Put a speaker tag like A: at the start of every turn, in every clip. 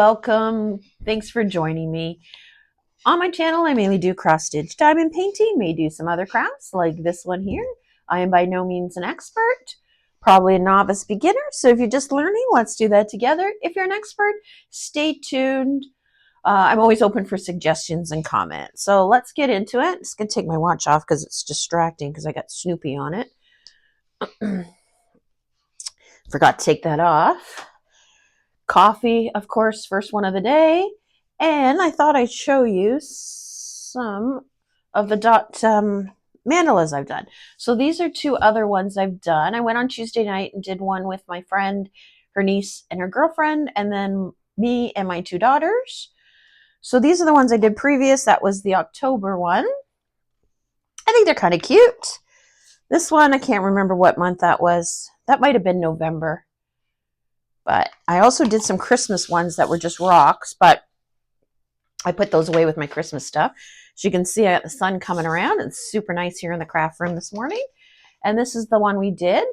A: welcome. Thanks for joining me. On my channel, I mainly do cross stitch diamond painting, may do some other crafts like this one here. I am by no means an expert, probably a novice beginner. So if you're just learning, let's do that together. If you're an expert, stay tuned. I'm always open for suggestions and comments. So let's get into it. I'm just going to take my watch off because it's distracting because I got Snoopy on it. Forgot to take that off. Coffee, of course, first one of the day. And I thought I'd show you some of the dot mandalas I've done. So these are two other ones I've done. I went on Tuesday night and did one with my friend, her niece, and her girlfriend, and then me and my two daughters. So these are the ones I did previous. That was the October one. I think they're kind of cute. This one, I can't remember what month that was. That might have been November. But I also did some Christmas ones that were just rocks, but I put those away with my Christmas stuff. As you can see, I got the sun coming around. It's super nice here in the craft room this morning. And this is the one we did.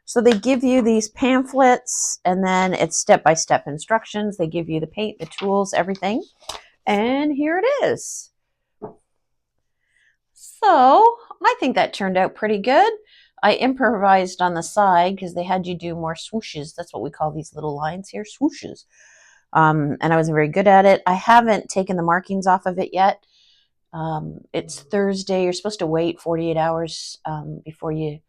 A: So they give you these pamphlets, and then it's step-by-step instructions. They give you the paint, the tools, everything. And here it is. So I think that turned out pretty good. I improvised on the side because they had you do more swooshes. That's what we call these little lines here, swooshes. And I wasn't very good at it. I haven't taken the markings off of it yet. It's Thursday. You're supposed to wait 48 hours before you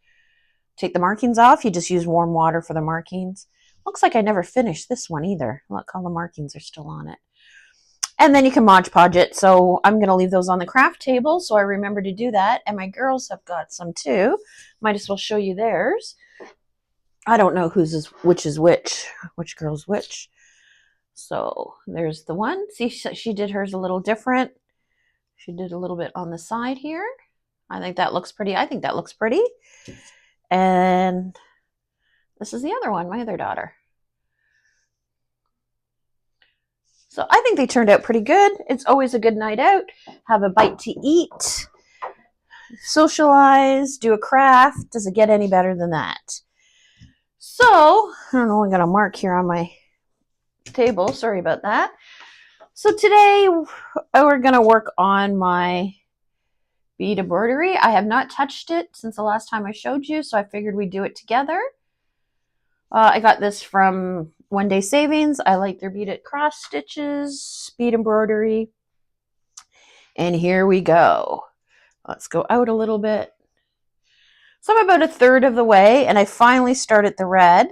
A: take the markings off. You just use warm water for the markings. Looks like I never finished this one either. Look, all the markings are still on it. And then you can Mod Podge it. So I'm going to leave those on the craft table so I remember to do that. And my girls have got some too. Might as well show you theirs. I don't know which is which girl's which. So there's the one. See, she did hers a little different. She did a little bit on the side here. I think that looks pretty. And this is the other one, my other daughter. So I think they turned out pretty good. It's always a good night out. Have a bite to eat, socialize, do a craft. Does it get any better than that? So, I don't know, I got a mark here on my table. Sorry about that. So today we're going to work on my bead embroidery. I have not touched it since the last time I showed you, so I figured we'd do it together. I got this from One Day Savings. I like their beaded cross stitches, bead embroidery. And here we go. Let's go out a little bit. So I'm about a third of the way, and I finally started the red.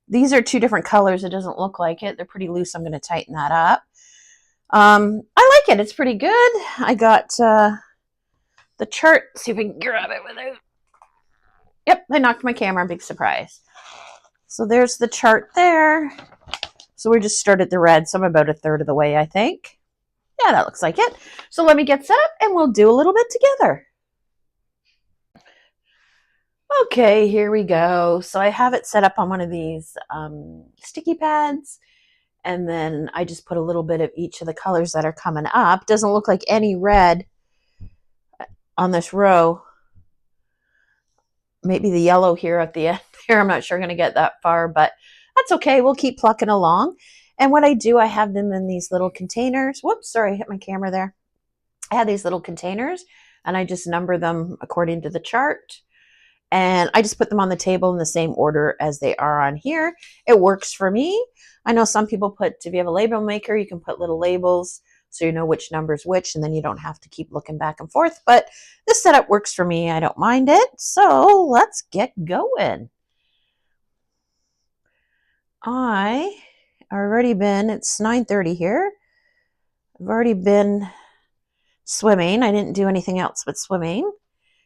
A: These are two different colors. It doesn't look like it. They're pretty loose. I'm going to tighten that up. I like it. It's pretty good. I got the chart. See if I can grab it without. Yep, I knocked my camera. Big surprise. So there's the chart there. So we just started the red. So I'm about a third of the way, I think. Yeah, that looks like it. So let me get set up and we'll do a little bit together. Okay, here we go. So I have it set up on one of these sticky pads. And then I just put a little bit of each of the colors that are coming up. Doesn't look like any red on this row. Maybe the yellow here at the end here. I'm not sure I'm going to get that far, but that's okay. We'll keep plucking along. And what I do, I have them in these little containers. Whoops, sorry, I hit my camera there. I have these little containers, and I just number them according to the chart. And I just put them on the table in the same order as they are on here. It works for me. I know some people put, if you have a label maker, you can put little labels so you know which number's which, and then you don't have to keep looking back and forth. But this setup works for me. I don't mind it. So let's get going. It's 9:30 here. I've already been swimming. I didn't do anything else but swimming.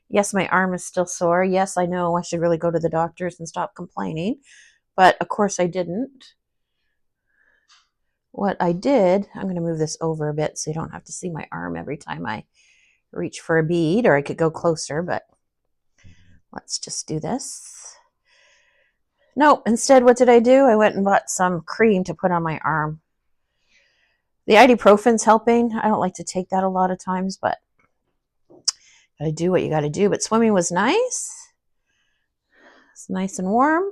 A: Yes, my arm is still sore. Yes, I know I should really go to the doctors and stop complaining. But of course I didn't. What I did, I'm going to move this over a bit so you don't have to see my arm every time I reach for a bead, or I could go closer, but let's just do this. No, instead, what did I do? I went and bought some cream to put on my arm. The ibuprofen's helping. I don't like to take that a lot of times, but gotta do what you gotta do. But swimming was nice. It's nice and warm.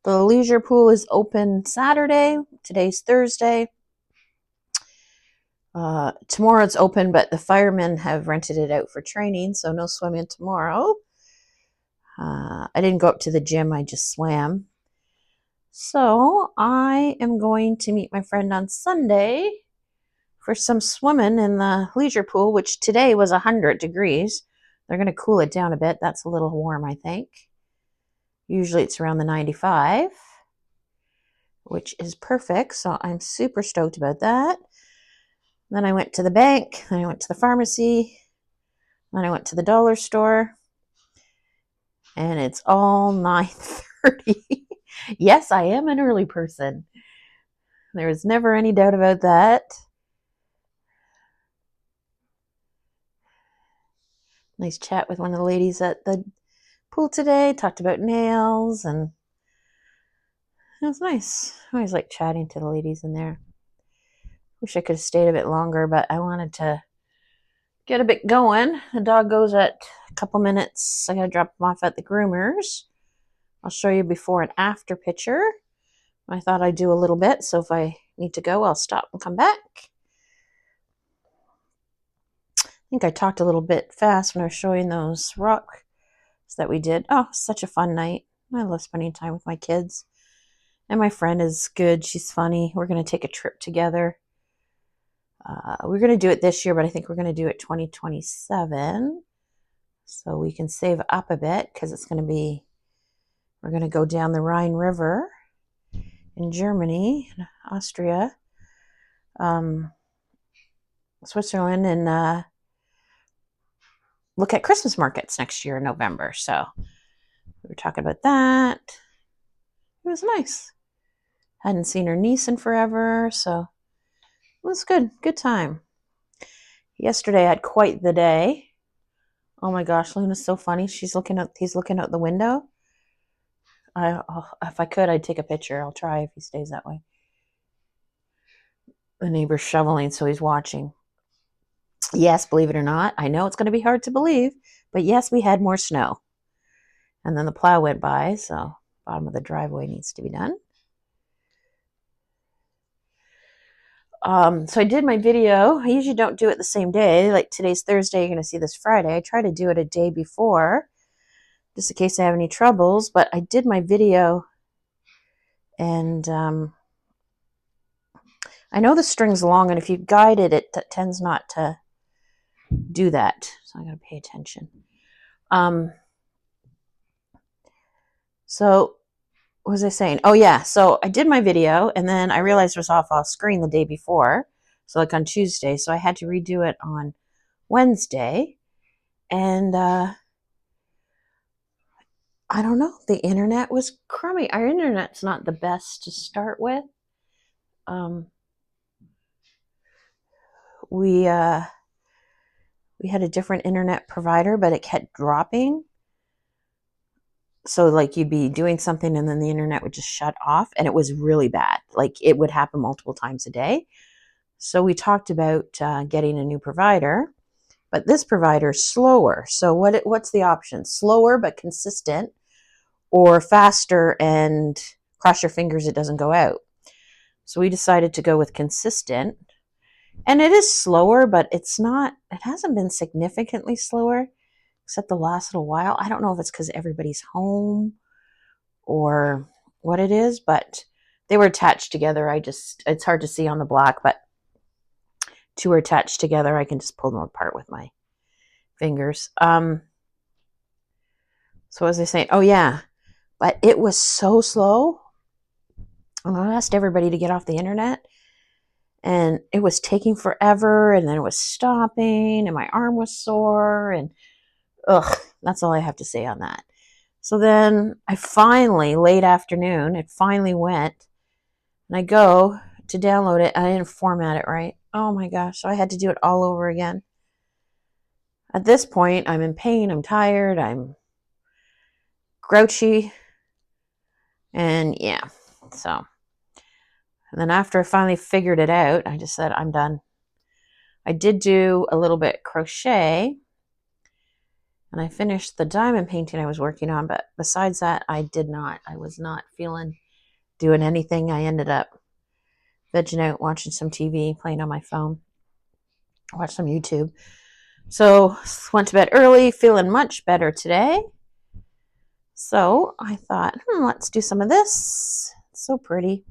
A: The leisure pool is open Saturday. Today's Thursday. Tomorrow it's open, but the firemen have rented it out for training, so no swimming tomorrow. I didn't go up to the gym, I just swam. So I am going to meet my friend on Sunday for some swimming in the leisure pool, which today was 100 degrees. They're going to cool it down a bit. That's a little warm, I think. Usually it's around the 95, which is perfect. So I'm super stoked about that. Then I went to the bank. Then I went to the pharmacy. Then I went to the dollar store. And it's all 9:30. Yes, I am an early person. There was never any doubt about that. Nice chat with one of the ladies at the pool today. Talked about nails, and it was nice. I always like chatting to the ladies in there. Wish I could have stayed a bit longer, but I wanted to get a bit going. The dog goes at a couple minutes. I gotta drop him off at the groomers. I'll show you before and after picture. I thought I'd do a little bit, so if I need to go, I'll stop and come back. I think I talked a little bit fast when I was showing those rocks that we did. Oh, such a fun night. I love spending time with my kids. And my friend is good. She's funny. We're going to take a trip together. We're going to do it this year, but I think we're going to do it 2027. So we can save up a bit because it's going to be, we're going to go down the Rhine River in Germany, Austria, Switzerland, and look at Christmas markets next year in November. So we were talking about that. It was nice. Hadn't seen her niece in forever, so it was good. Good time. Yesterday I had quite the day. Oh my gosh, Luna's so funny. He's looking out the window. If I could, I'd take a picture. I'll try if he stays that way. The neighbor's shoveling, so he's watching. Yes, believe it or not, I know it's going to be hard to believe, but yes, we had more snow. And then the plow went by, so bottom of the driveway needs to be done. So I did my video. I usually don't do it the same day. Like today's Thursday, you're going to see this Friday. I try to do it a day before, just in case I have any troubles. But I did my video, and I know the string's long, and if you guide it, it tends not to do that. So I got to pay attention. So what was I saying? Oh yeah, so I did my video, and then I realized it was off screen the day before, so like on Tuesday, so I had to redo it on Wednesday, and I don't know, the internet was crummy. Our internet's not the best to start with. We had a different internet provider, but it kept dropping. So like you'd be doing something and then the internet would just shut off, and it was really bad. Like it would happen multiple times a day. So we talked about getting a new provider, but this provider is slower. So what's the option? Slower but consistent, or faster and cross your fingers it doesn't go out. So we decided to go with consistent, and it is slower, but it hasn't been significantly slower except the last little while. I don't know if it's because everybody's home or what it is, but they were attached together. It's hard to see on the block, but two are attached together. I can just pull them apart with my fingers. So what was I saying? Oh yeah, but it was so slow. I asked everybody to get off the internet, and it was taking forever, and then it was stopping, and my arm was sore, and that's all I have to say on that. So then I finally, late afternoon, it finally went, and I go to download it, and I didn't format it right. Oh my gosh, so I had to do it all over again. At this point, I'm in pain, I'm tired, I'm grouchy, and yeah, so. And then after I finally figured it out, I just said, I'm done. I did do a little bit crochet, and I finished the diamond painting I was working on, but besides that, I was not feeling doing anything. I ended up vegging out, watching some TV, playing on my phone. watch some YouTube. So went to bed early, feeling much better today. So I thought, let's do some of this. It's so pretty.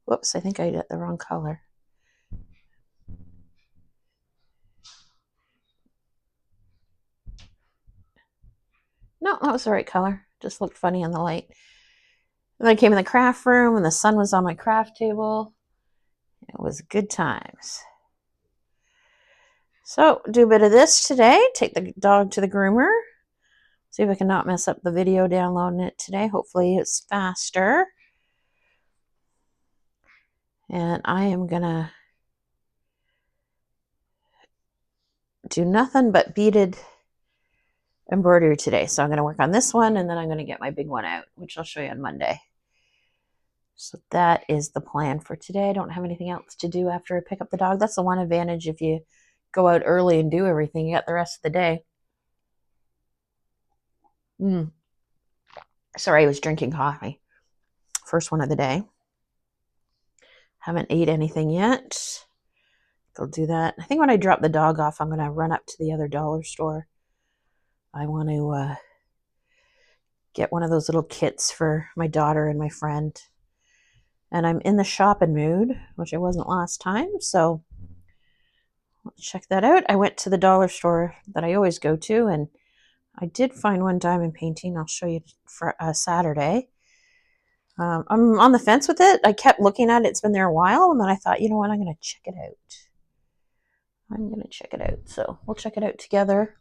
A: Whoops, I think I did the wrong color. No, that was the right color. Just looked funny in the light. And then I came in the craft room and the sun was on my craft table. It was good times. So do a bit of this today. Take the dog to the groomer. See if I can not mess up the video downloading it today. Hopefully it's faster. And I am going to do nothing but beaded embroidery today. So I'm going to work on this one and then I'm going to get my big one out, which I'll show you on Monday. So that is the plan for today. I don't have anything else to do after I pick up the dog. That's the one advantage if you go out early and do everything. You got the rest of the day. Sorry, I was drinking coffee. First one of the day. Haven't ate anything yet. I'll do that. I think when I drop the dog off, I'm going to run up to the other dollar store. I want to get one of those little kits for my daughter and my friend. And I'm in the shopping mood, which I wasn't last time. So let's check that out. I went to the dollar store that I always go to, and I did find one diamond painting. I'll show you for Saturday. I'm on the fence with it. I kept looking at it. It's been there a while, and then I thought, you know what? I'm going to check it out. So we'll check it out together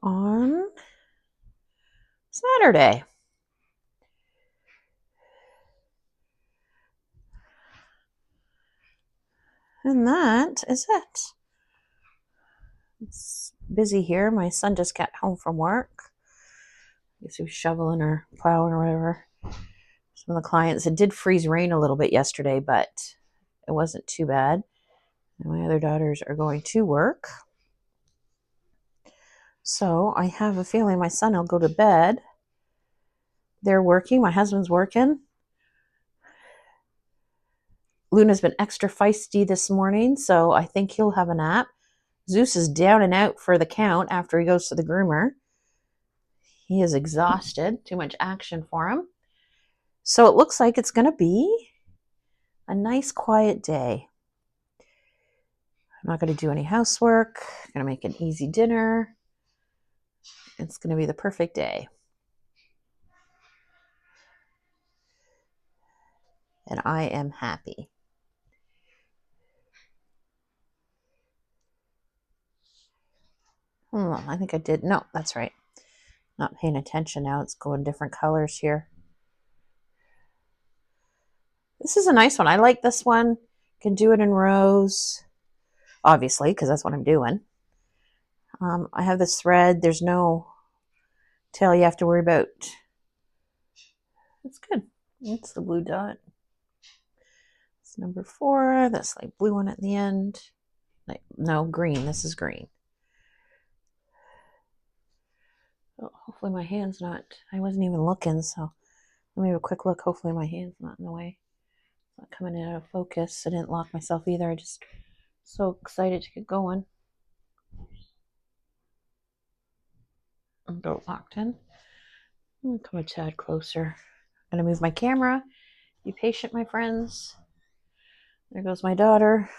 A: on Saturday. And that is it. It's busy here. My son just got home from work. I guess he was shoveling or plowing or whatever. Some of the clients, it did freeze rain a little bit yesterday, but it wasn't too bad. And my other daughters are going to work. So I have a feeling my son will go to bed. They're working. My husband's working. Luna's been extra feisty this morning, so I think he'll have a nap. Zeus is down and out for the count after he goes to the groomer. He is exhausted. Too much action for him. So it looks like it's going to be a nice, quiet day. I'm not going to do any housework. I'm going to make an easy dinner. It's going to be the perfect day. And I am happy. I think I did. No, that's right. Not paying attention now. It's going different colors here. This is a nice one. I like this one. Can do it in rows, obviously, because that's what I'm doing. I have this thread. There's no tail you have to worry about. It's good. It's the blue dot. It's number 4. That's like blue one at the end. No, green. This is green. Oh, hopefully my hand's not, I wasn't even looking, so let me have a quick look. Hopefully my hand's not in the way. It's not coming out of focus. I didn't lock myself either. I just so excited to get going. I'm locked in. I'm going to come a tad closer. I'm going to move my camera. Be patient, my friends. There goes my daughter.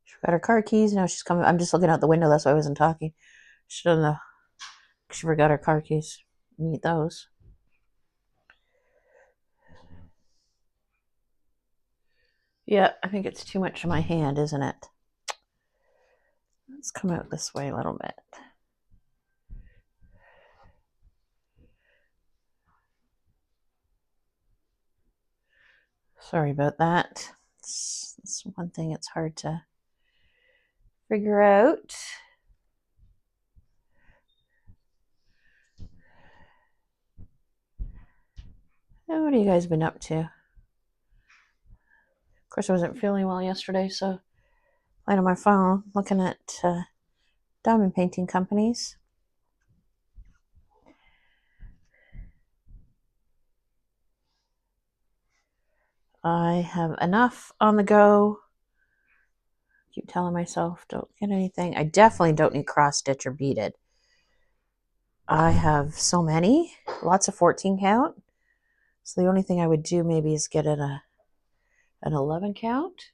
A: She got her car keys. Now she's coming. I'm just looking out the window. That's why I wasn't talking. She doesn't know. She forgot her car keys. Need those. Yeah, I think it's too much in my hand, isn't it? Let's come out this way a little bit. Sorry about that. It's one thing it's hard to figure out. Now, what have you guys been up to? Of course, I wasn't feeling well yesterday, so playing on my phone, looking at diamond painting companies. I have enough on the go. Keep telling myself, don't get anything. I definitely don't need cross stitch or beaded. I have so many, lots of 14 count. So the only thing I would do maybe is get an 11 count.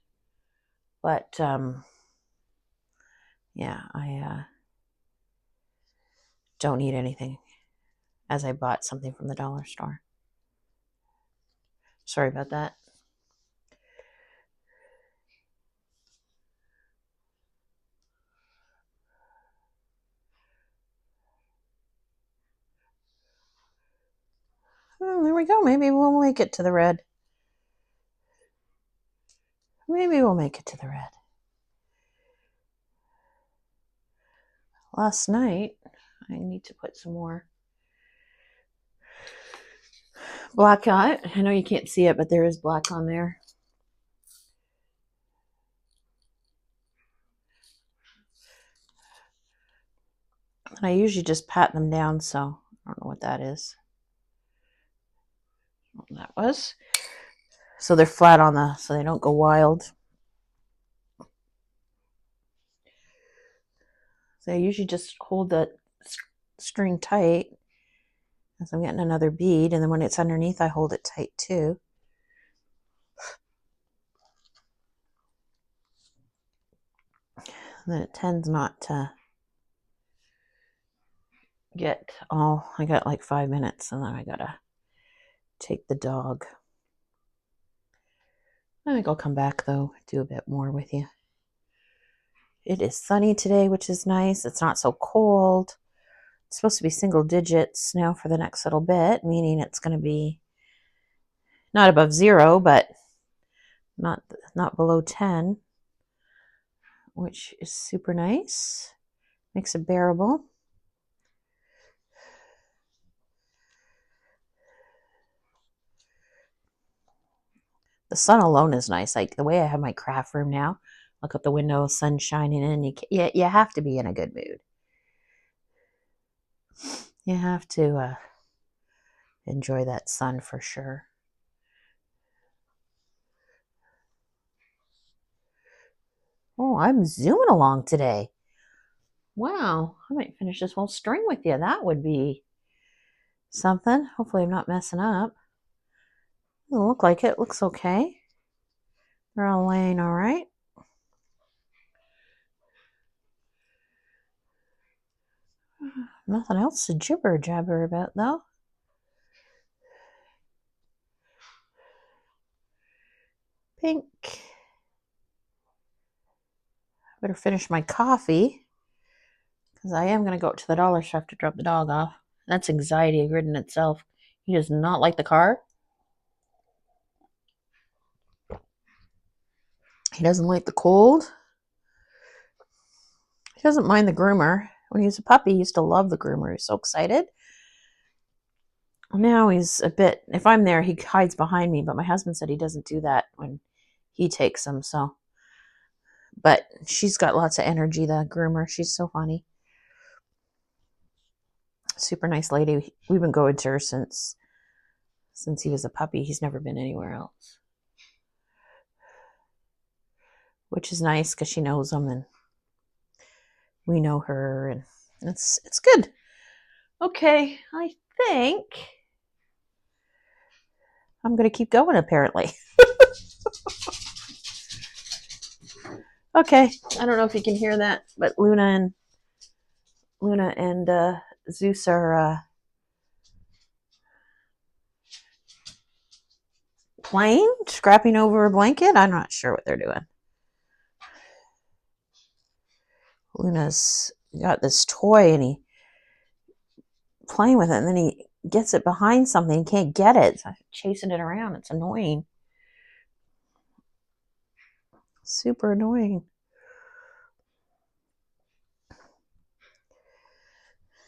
A: But yeah, I don't need anything, as I bought something from the dollar store. Sorry about that. Oh, there we go. Maybe we'll make it to the red. Maybe we'll make it to the red. Last night, I need to put some more black on it. I know you can't see it, but there is black on there. And I usually just pat them down, so I don't know what that is. What that was. So they're flat on so they don't go wild. So I usually just hold the string tight as I'm getting another bead, and then when it's underneath, I hold it tight too. And then it tends not to get all, I got like 5 minutes, and then I gotta take the dog. I think I'll come back though, do a bit more with you. It is sunny today, which is nice. It's not so cold. It's supposed to be single digits now for the next little bit, meaning it's going to be not above 0, but not below 10, which is super nice. Makes it bearable. The sun alone is nice. Like the way I have my craft room now, look out the window, sun shining in. You have to be in a good mood. You have to enjoy that sun for sure. Oh, I'm zooming along today. Wow, I might finish this whole string with you. That would be something. Hopefully I'm not messing up. Doesn't look like it. Looks okay. They're all laying all right. Nothing else to jibber jabber about though. Pink. Better finish my coffee because I am going to go to the dollar shop to drop the dog off. That's anxiety ridden itself. He does not like the car. He doesn't like the cold. He doesn't mind the groomer. When he was a puppy, he used to love the groomer. He was so excited. Now he's a bit, if I'm there, he hides behind me, but my husband said he doesn't do that when he takes him, so. But she's got lots of energy, the groomer. She's so funny. Super nice lady. We've been going to her since he was a puppy. He's never been anywhere else. Which is nice because she knows him and we know her, and it's good. Okay, I think I'm going to keep going apparently. Okay, I don't know if you can hear that, but Luna and Zeus are playing, scrapping over a blanket. I'm not sure what they're doing. Luna's got this toy and he playing with it, and then he gets it behind something, can't get it. So I'm chasing it around. It's annoying. Super annoying.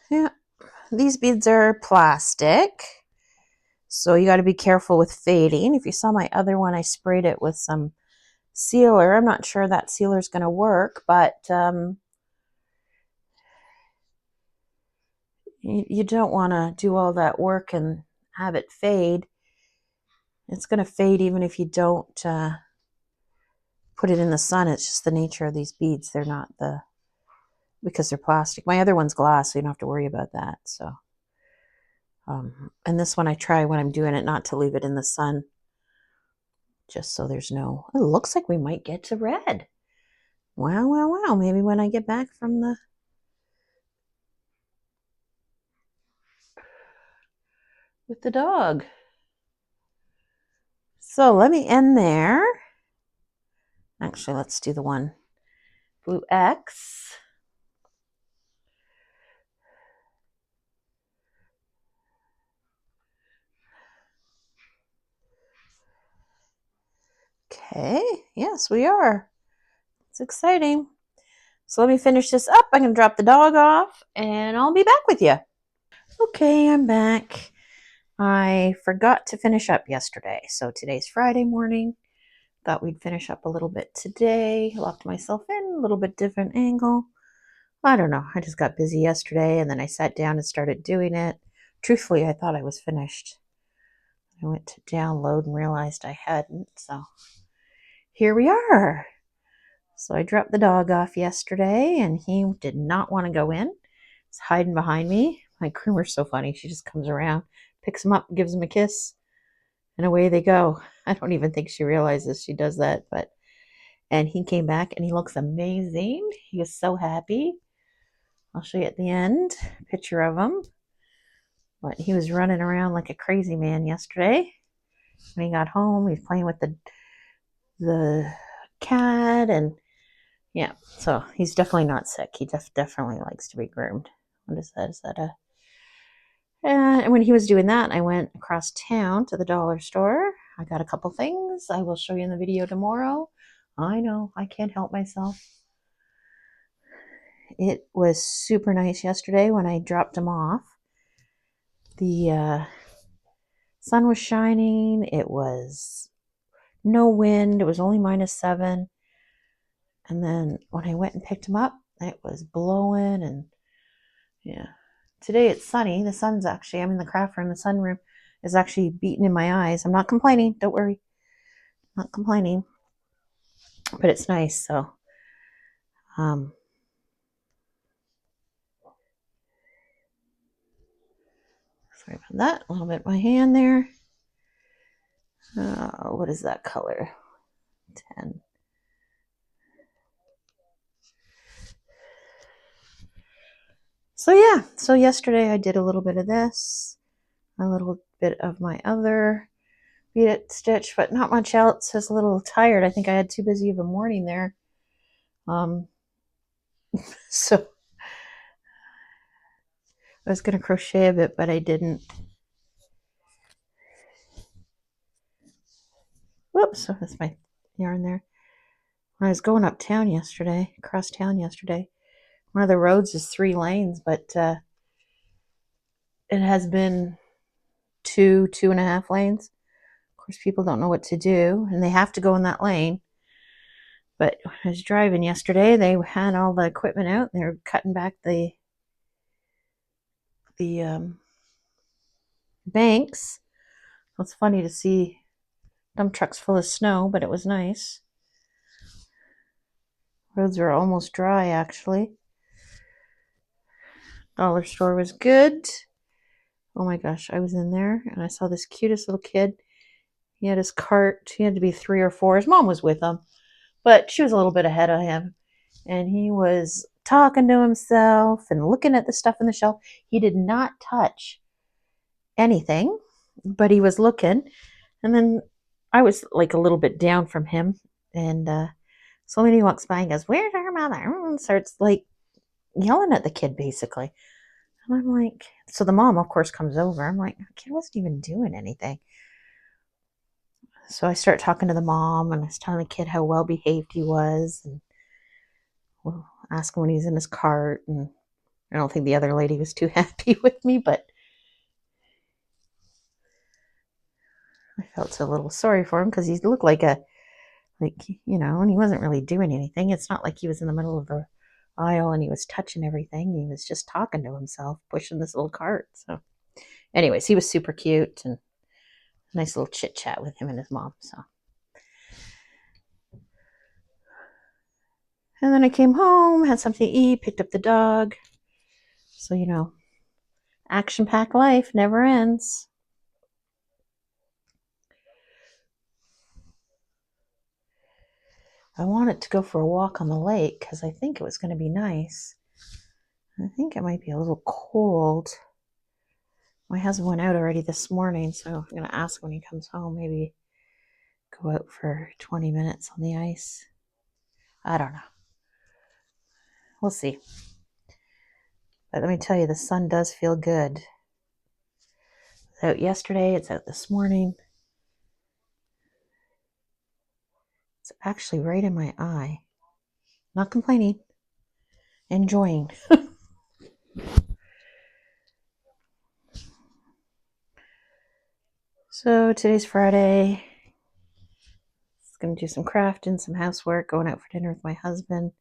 A: Yeah, these beads are plastic, so you got to be careful with fading. If you saw my other one, I sprayed it with some sealer. I'm not sure that sealer is going to work, but you don't want to do all that work and have it fade It's going to fade even if you don't put it in the sun. It's just the nature of these beads. They're not because they're plastic. My other one's glass, so you don't have to worry about that. So, and this one I try when I'm doing it not to leave it in the sun, just so there's no, it looks like we might get to red. Wow, wow, wow. Maybe when I get back from with the dog. So let me end there. Actually, let's do the one blue X. Okay, yes, we are. It's exciting. So let me finish this up. I'm going to drop the dog off and I'll be back with you. Okay, I'm back. I forgot to finish up yesterday. So today's Friday morning. Thought we'd finish up a little bit today. Locked myself in, a little bit different angle. I don't know. I just got busy yesterday and then I sat down and started doing it. Truthfully, I thought I was finished. I went to download and realized I hadn't. So here we are. So I dropped the dog off yesterday and he did not want to go in. He's hiding behind me. My groomer's so funny. She just comes around, picks him up, gives him a kiss, and away they go. I don't even think she realizes she does that, and he came back and he looks amazing. He is so happy. I'll show you at the end a picture of him. But he was running around like a crazy man yesterday. When he got home, he was playing with the cat, and yeah, so he's definitely not sick. He definitely likes to be groomed. What is that? Is that a... And when he was doing that, I went across town to the dollar store. I got a couple things. I will show you in the video tomorrow. I know, I can't help myself. It was super nice yesterday when I dropped him off. The sun was shining. It was no wind. It was only -7. And then when I went and picked him up, it was blowing, and yeah. Today it's sunny. The sun's actually, I'm in the craft room. The sunroom is actually beating in my eyes. I'm not complaining. Don't worry. Not complaining. But it's nice. So, sorry about that. A little bit in my hand there. What is that color? 10. So yeah, so yesterday I did a little bit of this, a little bit of my other bead it stitch, but not much else. I was a little tired. I think I had too busy of a morning there. So I was going to crochet a bit, but I didn't. Whoops, so that's my yarn there. When I was going uptown yesterday, across town yesterday, one of the roads is 3 lanes, but it has been 2.5 lanes. Of course, people don't know what to do, and they have to go in that lane. But when I was driving yesterday, they had all the equipment out. They were cutting back the banks. So it's funny to see dump trucks full of snow, but it was nice. Roads were almost dry, actually. Dollar store was good. Oh my gosh, I was in there and I saw this cutest little kid. He had his cart. He had to be 3 or 4. His mom was with him, but she was a little bit ahead of him. And he was talking to himself and looking at the stuff in the shelf. He did not touch anything, but he was looking. And then I was like a little bit down from him. And so when he walks by and goes, "Where's our mother?" And starts like yelling at the kid, basically. And I'm like, so the mom, of course, comes over. I'm like, the kid wasn't even doing anything. So I start talking to the mom, and I was telling the kid how well behaved he was, and ask him when he's in his cart. And I don't think the other lady was too happy with me, but I felt a little sorry for him because he looked like and he wasn't really doing anything. It's not like he was in the middle of the aisle and he was touching everything. He was just talking to himself, pushing this little cart. So anyways, he was super cute, and nice little chit chat with him and his mom. So, and then I came home, had something to eat, picked up the dog. So, you know, action-packed life never ends. I wanted to go for a walk on the lake because I think it was going to be nice. I think it might be a little cold. My husband went out already this morning, so I'm going to ask when he comes home, maybe go out for 20 minutes on the ice. I don't know. We'll see. But let me tell you, the sun does feel good. It was out yesterday. It's out this morning. It's actually right in my eye. Not complaining. Enjoying. So today's Friday. Going to do some crafting, some housework, going out for dinner with my husband.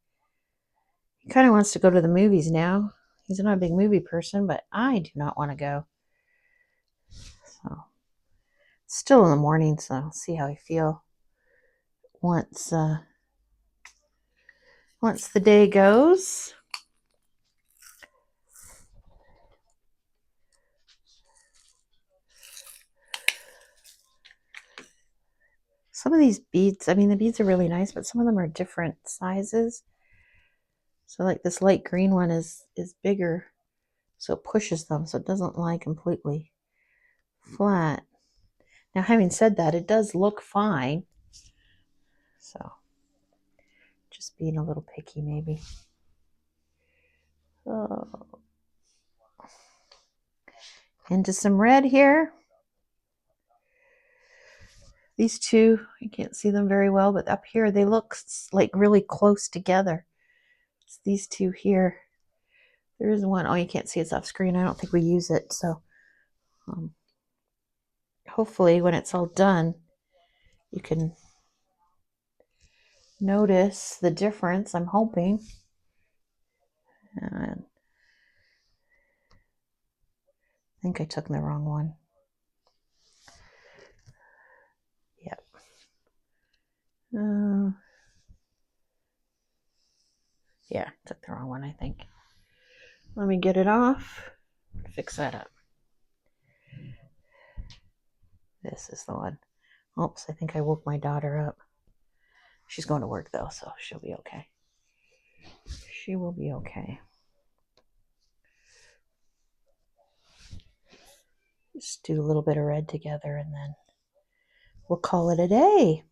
A: He kind of wants to go to the movies now. He's not a big movie person, but I do not want to go. So it's still in the morning, so I'll see how I feel once the day goes. Some of these beads, I mean, the beads are really nice, but some of them are different sizes. So like this light green one is bigger, so it pushes them, so it doesn't lie completely flat. Now, having said that, it does look fine. So just being a little picky maybe. Oh. Into some red here. These two, you can't see them very well, but up here they look like really close together. It's these two here. There is one. Oh, you can't see it's off screen. I don't think we use it. So hopefully when it's all done, you can notice the difference. I'm hoping. And I think I took the wrong one. Yep. Yeah, took the wrong one, I think. Let me get it off. Fix that up. This is the one. Oops, I think I woke my daughter up. She's going to work though, so she'll be okay. She will be okay. Just do a little bit of red together and then we'll call it a day.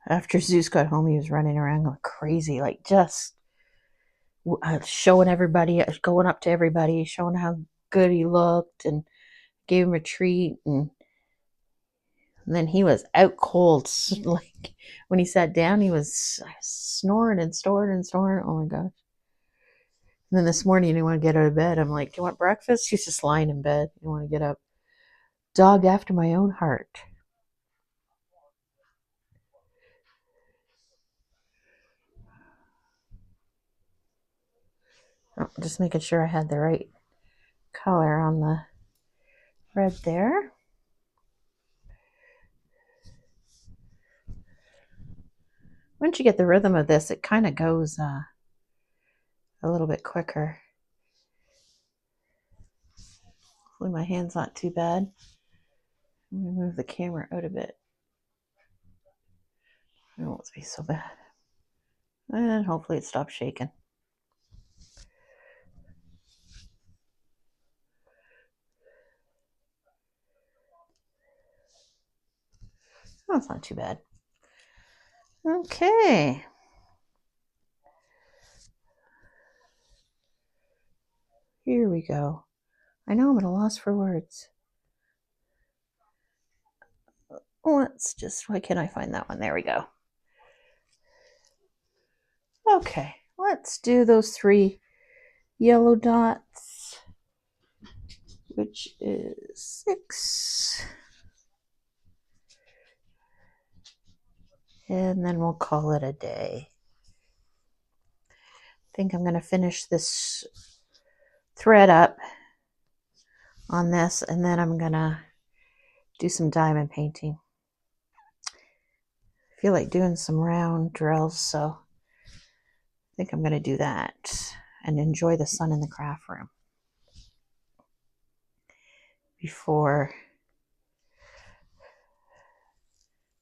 A: After Zeus got home, he was running around like crazy, like just showing everybody, going up to everybody, showing how good he looked and gave him a treat. And then he was out cold. Like when he sat down, he was snoring and snoring and snoring. Oh my gosh. And then this morning, he wanted to get out of bed. I'm like, do you want breakfast? He's just lying in bed. You want to get up. Dog after my own heart. Oh, just making sure I had the right color on the red there. Once you get the rhythm of this, it kind of goes a little bit quicker. Hopefully my hand's not too bad. Let me move the camera out a bit. It won't be so bad. And hopefully it stops shaking. Oh, it's not too bad. Okay. Here we go. I know I'm at a loss for words. Let's just, why can't I find that one? There we go. Okay, let's do those 3 yellow dots, which is 6. And then we'll call it a day. I think I'm going to finish this thread up on this, and then I'm gonna do some diamond painting. I feel like doing some round drills, so I think I'm gonna do that and enjoy the sun in the craft room before,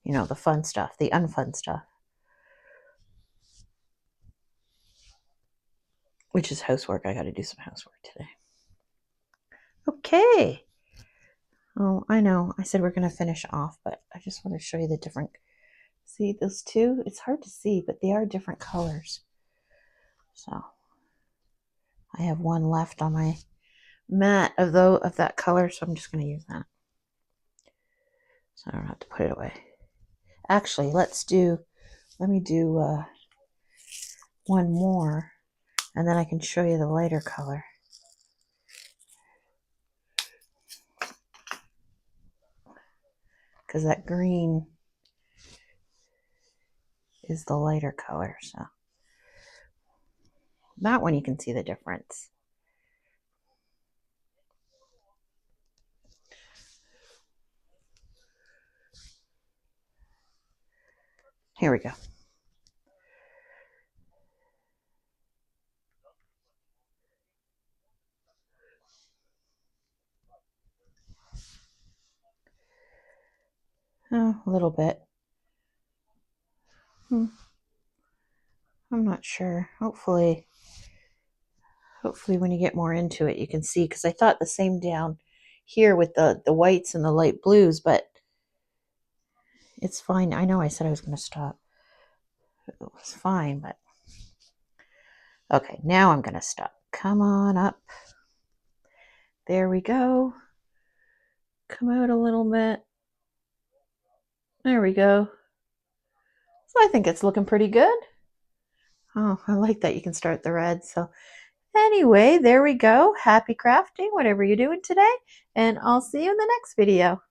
A: you know, the fun stuff, the unfun stuff, which is housework. I got to do some housework today. Okay. Oh, I know. I said we're going to finish off, but I just want to show you the different. See those two? It's hard to see, but they are different colors. So I have one left on my mat of that color, so I'm just going to use that. So I don't have to put it away. Actually, let me do one more, and then I can show you the lighter color. Because that green is the lighter color, so that one you can see the difference. Here we go. Oh, a little bit. I'm not sure. Hopefully when you get more into it, you can see, because I thought the same down here with the whites and the light blues, but it's fine. I know I said I was going to stop. It was fine, but okay, now I'm going to stop. Come on up. There we go. Come out a little bit. There we go. So I think it's looking pretty good. Oh, I like that you can start the red. So anyway, there we go. Happy crafting, whatever you're doing today. And I'll see you in the next video.